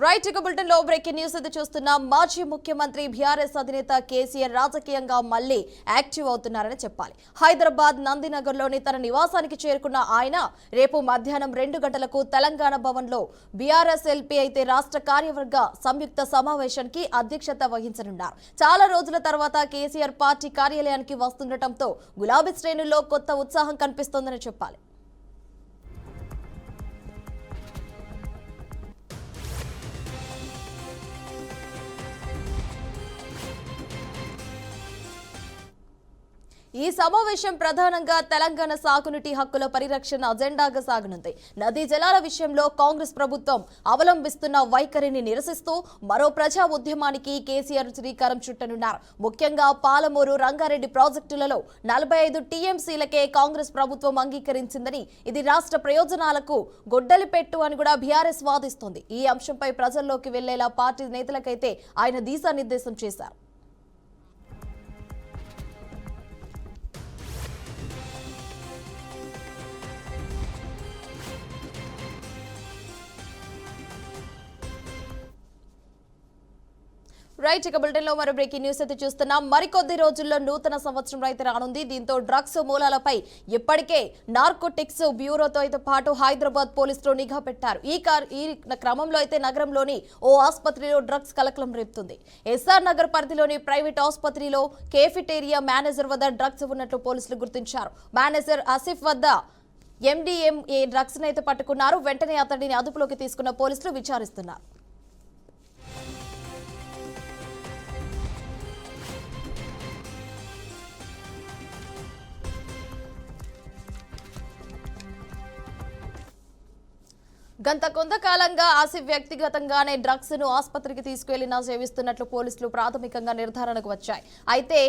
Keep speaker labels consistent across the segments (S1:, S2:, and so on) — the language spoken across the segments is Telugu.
S1: రైట్ ఇక బులెటిన్ లో బ్రేకింగ్ న్యూస్ అయితే చూస్తున్నాం. మాజీ ముఖ్యమంత్రి బీఆర్ఎస్ అధినేత కేసీఆర్ రాజకీయంగా మళ్లీ యాక్టివ్ అవుతున్నారని చెప్పాలి. హైదరాబాద్ నందినగర్ లోని తన నివాసానికి చేరుకున్న ఆయన రేపు మధ్యాహ్నం 2 గంటలకు తెలంగాణ భవన్ లో బీఆర్ఎస్ ఎల్పీ అయితే రాష్ట్ర కార్యవర్గ సంయుక్త సమావేశానికి అధ్యక్షత వహించనున్నారు. చాలా రోజుల తర్వాత కేసీఆర్ పార్టీ కార్యాలయానికి వస్తుండటంతో గులాబీ శ్రేణుల్లో కొత్త ఉత్సాహం కనిపిస్తోందని చెప్పాలి. ఈ సమావేశం ప్రధానంగా తెలంగాణ సాగునీటి హక్కుల పరిరక్షణ అజెండాగా సాగనుంది. నదీ జలాల విషయంలో కాంగ్రెస్ ప్రభుత్వం అవలంబిస్తున్న వైఖరిని నిరసిస్తూ మరో ప్రజా ఉద్యమానికి కేసీఆర్ శ్రీకారం చుట్టనున్నారు. ముఖ్యంగా పాలమూరు, రంగారెడ్డి ప్రాజెక్టులలో 45 టీఎంసీలకే కాంగ్రెస్ ప్రభుత్వం అంగీకరించిందని, ఇది రాష్ట్ర ప్రయోజనాలకు గొడ్డలిపెట్టు అని కూడా బీఆర్ఎస్ వాదిస్తోంది. ఈ అంశంపై ప్రజల్లోకి వెళ్లేలా పార్టీ నేతలకైతే ఆయన దిశానిర్దేశం చేశారు. రైట్ ఇక బులెటిన్ లో మరో బ్రేకింగ్ న్యూస్ అయితే చూస్తున్నాం. మరికొద్ది రోజుల్లో నూతన సంవత్సరం అయితే రానుంది. దీంతో డ్రగ్స్ మూలాలపై ఇప్పటికే నార్కోటిక్స్ బ్యూరోతో అయితే పాటు హైదరాబాద్ పోలీసులు నిఘా పెట్టారు. ఈ క్రమంలో అయితే నగరంలోని ఓ ఆసుపత్రిలో డ్రగ్స్ కలకలం రేపుతుంది. ఎస్ఆర్ నగర్ పరిధిలోని ప్రైవేట్ ఆసుపత్రిలో కేఫిటేరియా మేనేజర్ వద్ద డ్రగ్స్ ఉన్నట్లు పోలీసులు గుర్తించారు. మేనేజర్ ఆసిఫ్ వద్ద ఎండిఎంఏ డ్రగ్స్ అయితే పట్టుకున్నారు. వెంటనే అతడిని అదుపులోకి తీసుకున్న పోలీసులు విచారిస్తున్నారు. గత కొంతకాలంగా ఆసిఫ్ వ్యక్తిగతంగానే డ్రగ్స్ ను ఆసుపత్రికి తీసుకువెళ్లినా సేవిస్తున్నట్లు పోలీసులు ప్రాథమికంగా నిర్ధారణకు వచ్చాయి. అయితే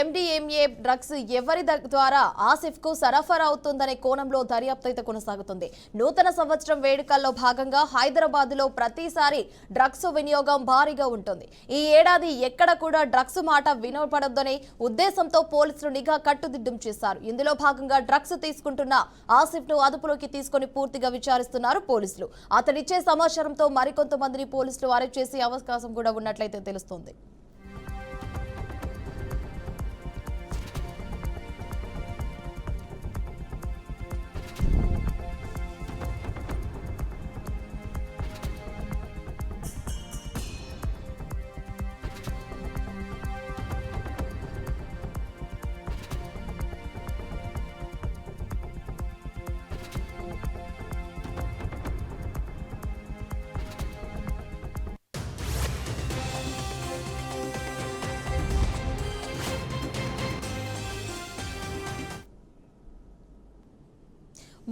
S1: ఎండిఎంఏ డ్రగ్స్ ఎవరి ద్వారా ఆసిఫ్ కు సరఫరా అవుతుందనే కోణంలో దర్యాప్తు అయితే కొనసాగుతుంది. నూతన సంవత్సరం వేడుకల్లో భాగంగా హైదరాబాద్ లో ప్రతిసారి డ్రగ్స్ వినియోగం భారీగా ఉంటుంది. ఈ ఏడాది ఎక్కడ కూడా డ్రగ్స్ మాట వినపడొద్దనే ఉద్దేశంతో పోలీసులు నిఘా కట్టుదిట్టం చేశారు. ఇందులో భాగంగా డ్రగ్స్ తీసుకుంటున్న ఆసిఫ్ ను అదుపులోకి తీసుకుని పూర్తిగా విచారిస్తున్నారు పోలీసులు. అతడిచ్చే సమాచారంతో మరికొంతమందిని పోలీసులు అరెస్ట్ చేసే అవకాశం కూడా ఉన్నట్లయితే తెలుస్తోంది.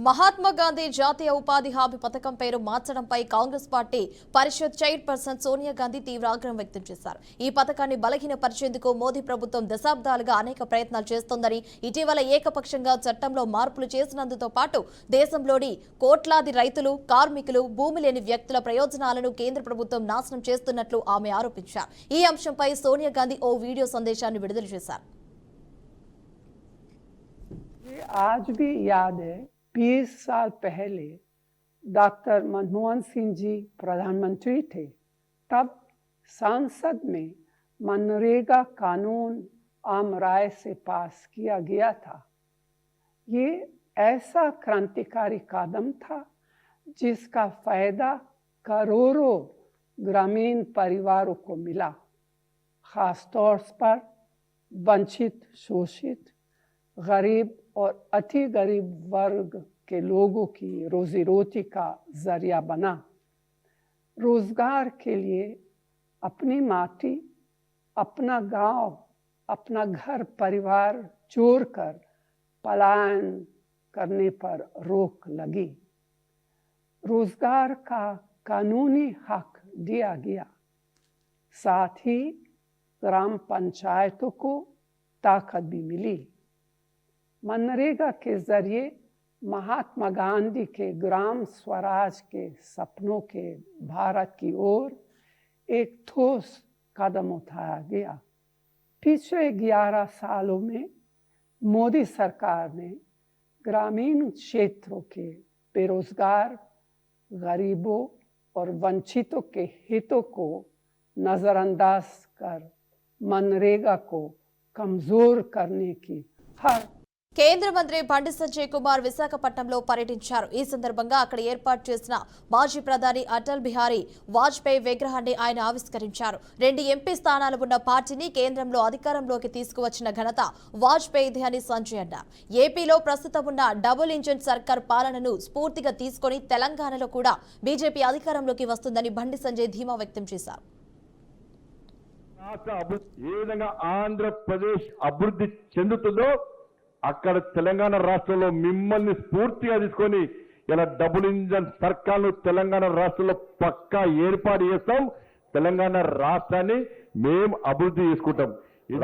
S1: మహాత్మా గాంధీ జాతీయ ఉపాధి హామీ పథకం పేరు మార్చడంపై కాంగ్రెస్ పార్టీ పరిషత్ చైర్పర్సన్ సోనియా గాంధీ తీవ్ర ఆగ్రహం వ్యక్తం చేశారు. ఈ పథకాన్ని బలహీనపరిచేందుకు మోదీ ప్రభుత్వం దశాబ్దాలుగా అనేక ప్రయత్నాలు చేస్తోందని, ఇటీవల ఏకపక్షంగా చట్టంలో మార్పులు చేసినందుతో పాటు దేశంలోని కోట్లాది రైతులు, కార్మికులు, భూమి లేని వ్యక్తుల ప్రయోజనాలను కేంద్ర ప్రభుత్వం నాశనం చేస్తున్నట్లు ఆమె ఆరోపించారు. ఈ అంశంపై సోనియా గాంధీ ఓ వీడియో సందేశాన్ని విడుదల చేశారు.
S2: 20 साल पहले डॉक्टर मनमोहन सिंह जी प्रधानमंत्री थे, तब संसद में मनरेगा कानून आम राय से पास किया गया था। ये ऐसा क्रांतिकारी कदम था जिसका फायदा करोड़ों ग्रामीण परिवारों को मिला, खासतौर पर वंचित, शोषित, गरीब और अति गरीब वर्ग के लोगों की रोजी रोटी का जरिया बना। रोजगार के लिए अपनी माटी, अपना गांव, अपना घर परिवार छोड़कर पलायन करने पर रोक लगी। रोजगार का कानूनी हक दिया गया, साथ ही ग्राम पंचायतों को ताकत भी मिली। मनरेगा के जरिए महात्मा गांधी के ग्राम स्वराज के सपनों के भारत की ओर एक ठोस कदम उठाया गया। पिछले 11 सालों में मोदी सरकार ने ग्रामीण क्षेत्रों के बेरोजगार, गरीबों और वंचितों के हितों को नजरअंदाज कर मनरेगा को कमजोर करने की हर
S1: కేంద్ర మంత్రి బండి సంజయ్ కుమార్ విశాఖపట్నంలో పర్యటించారు. ఈ సందర్భంగా అక్కడ ఏర్పాటు చేసిన మాజీ ప్రధాని అటల్ బిహారీ వాజ్పేయి విగ్రహాన్ని ఆయన ఆవిష్కరించారు. 2 ఎంపీ స్థానాలు ఉన్న పార్టీని కేంద్రంలో అధికారంలోకి తీసుకువచ్చిన ఘనత వాజ్పేయిది అని సంజయ్ అన్నారు. ఏపీలో ప్రస్తుతం ఉన్న డబుల్ ఇంజిన్ సర్కార్ పాలనను స్ఫూర్తిగా తీసుకొని తెలంగాణలో కూడా బీజేపీ అధికారంలోకి వస్తుందని బండి సంజయ్ ధీమా వ్యక్తం చేశారు.
S3: ఏ విధంగా ఆంధ్రప్రదేశ్ అభివృద్ధి చెందుతుందో అక్కడ తెలంగాణ రాష్ట్రంలో మిమ్మల్ని స్ఫూర్తిగా తీసుకొని ఇలా డబుల్ ఇంజన్ సర్కార్ను తెలంగాణ రాష్ట్రంలో పక్కా ఏర్పాటు చేస్తాం. తెలంగాణ రాష్ట్రాన్ని మేము అభివృద్ధి చేసుకుంటాం.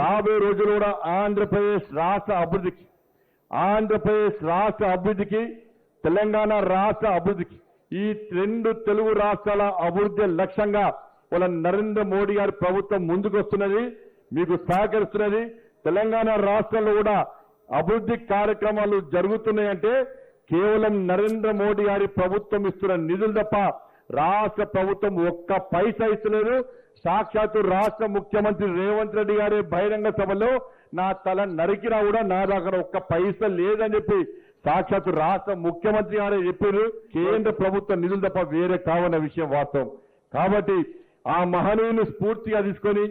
S3: రాబోయే రోజులు కూడా ఆంధ్రప్రదేశ్ రాష్ట్ర అభివృద్ధికి తెలంగాణ రాష్ట్ర అభివృద్ధికి ఈ 2 తెలుగు రాష్ట్రాల అభివృద్ధి లక్ష్యంగా వాళ్ళ నరేంద్ర మోడీ గారి ప్రభుత్వం ముందుకు వస్తున్నది, మీకు సహకరిస్తున్నది. తెలంగాణ రాష్ట్రంలో కూడా అభివృద్ధి కార్యక్రమాలు జరుగుతున్నాయంటే కేవలం నరేంద్ర మోడీ గారి ప్రభుత్వం ఇస్తున్న నిధులు తప్ప రాష్ట్ర ప్రభుత్వం ఒక్క పైసా ఇస్తలేదు. సాక్షాత్తు రాష్ట్ర ముఖ్యమంత్రి రేవంత్ రెడ్డి గారి బహిరంగ సభలో నా తల నరికినా కూడా నా దగ్గర ఒక్క పైసా లేదని చెప్పి సాక్షాత్తు రాష్ట్ర ముఖ్యమంత్రి గారే చెప్పారు. కేంద్ర ప్రభుత్వ నిధులు తప్ప వేరే కావన్న విషయం వాస్తవం. కాబట్టి ఆ మహనీయుని స్ఫూర్తిగా తీసుకొని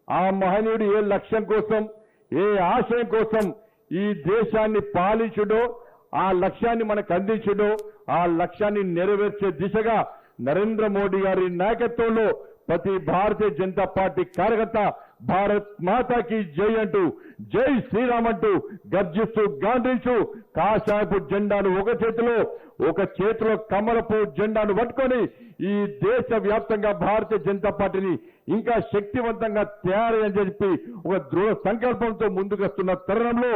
S3: ఆ మహనీయుడు ఏ లక్ష్యం కోసం ఏ ఆశయం కోసం ఈ దేశాన్ని పాలించుడో ఆ లక్ష్యాన్ని మనకు అందించుడో ఆ లక్ష్యాన్ని నెరవేర్చే దిశగా నరేంద్ర మోడీ గారి నాయకత్వంలో ప్రతి భారతీయ జనతా పార్టీ కార్యకర్త భారత్ మాతాకి జై అంటూ జై శ్రీరామ్ అంటూ గర్జిస్తూ గాంధించు కాషాయపు జెండాను ఒక చేతిలో కమలపు జెండాను పట్టుకొని ఈ దేశ వ్యాప్తంగా భారతీయ జనతా పార్టీని ఇంకా శక్తివంతంగా తయారని చెప్పి ఒక దృఢ సంకల్పంతో ముందుకు వస్తున్న తరుణంలో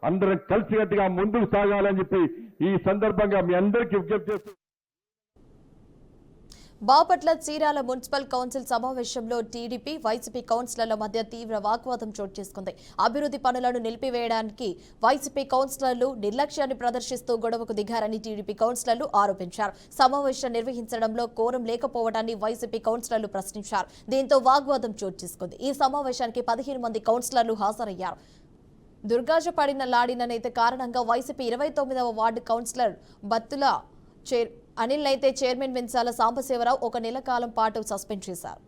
S3: అందరం కలిసికట్టుగా ముందుకు సాగాలని చెప్పి ఈ సందర్భంగా మీ అందరికీ విజ్ఞప్తి చేస్తూ
S1: బాపట్ల చీరాల మున్సిపల్ కౌన్సిల్ సమావేశంలో టీడీపీ వైసీపీ కౌన్సిలర్ల మధ్య తీవ్ర వాగ్వాదం చోటు చేసుకుంది. అభివృద్ధి పనులను నిలిపివేయడానికి వైసీపీ కౌన్సిలర్లు నిర్లక్ష్యాన్ని ప్రదర్శిస్తూ గొడవకు దిగారని టీడీపీ కౌన్సిలర్లు ఆరోపించారు. సమావేశం నిర్వహించడంలో కోరం లేకపోవడాన్ని వైసీపీ కౌన్సిలర్లు ప్రశ్నించారు. దీంతో వాగ్వాదం చోటు చేసుకుంది. ఈ సమావేశానికి 15 మంది కౌన్సిలర్లు హాజరయ్యారు. దుర్గాజపడిన లాడిననైతే కారణంగా వైసీపీ 29వ వార్డు కౌన్సిలర్ బత్తుల అనిల్ అయితే చైర్మన్ వెంచాల సాంబశివరావు 1 నెల కాలం పాటు సస్పెండ్ చేశారు.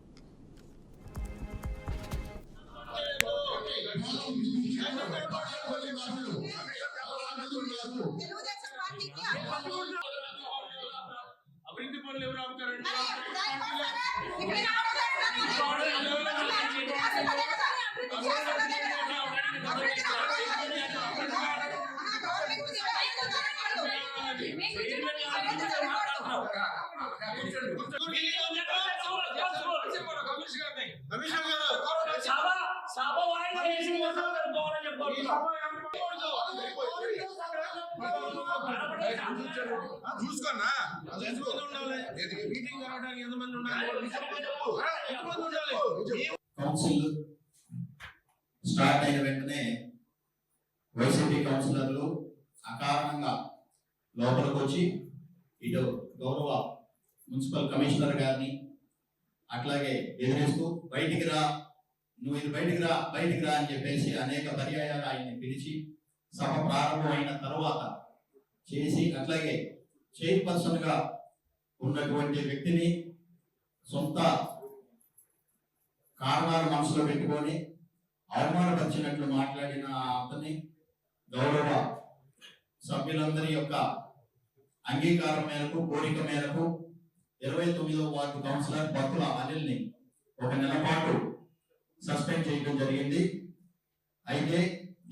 S4: చూసుకున్నా మీటింగ్ జరగడానికి ఎంతమంది
S5: కౌన్సిల్ స్టార్ట్ అయిన వెంటనే వైసీపీ కౌన్సిలర్లు అకారణంగా లోపలికి వచ్చి ఇటు గౌరవ మున్సిపల్ కమిషనర్ గారిని అట్లాగే ఎదురేస్తూ బయటికి రా, నువ్వు ఇది బయటికి రా అని చెప్పేసి అనేక పర్యాయాలు ఆయన్ని పిలిచి సభ ప్రారంభమైన తర్వాత చేసి అట్లాగే చైర్పర్సన్ గా ఉన్నటువంటి వ్యక్తిని సొంత కారణాలు మనసులో పెట్టుకొని అవమానపరిచినట్లు మాట్లాడిన అతన్ని గౌరవ సభ్యులందరి యొక్క అంగీకారం మేరకు కోరిక మేరకు 29వ వార్డు కౌన్సిలర్ బత్తుల అనిల్ని 1 నెల పాటు సస్పెండ్ చేయడం జరిగింది. అయితే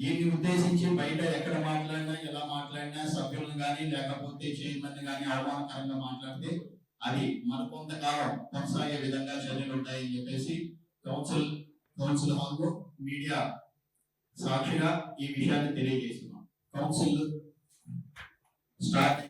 S5: దీన్ని ఉద్దేశించి బయట ఎక్కడ మాట్లాడినా ఎలా మాట్లాడినా సభ్యులను కానీ లేకపోతే చైర్మన్ కానీ అవమానకరంగా మాట్లాడితే అది మన కొంతకాలం కొనసాగే విధంగా చర్యలు ఉంటాయని చెప్పేసి కౌన్సిల్ హాల్లో మీడియా సాక్షిగా ఈ విషయాన్ని తెలియజేస్తున్నాం. Council start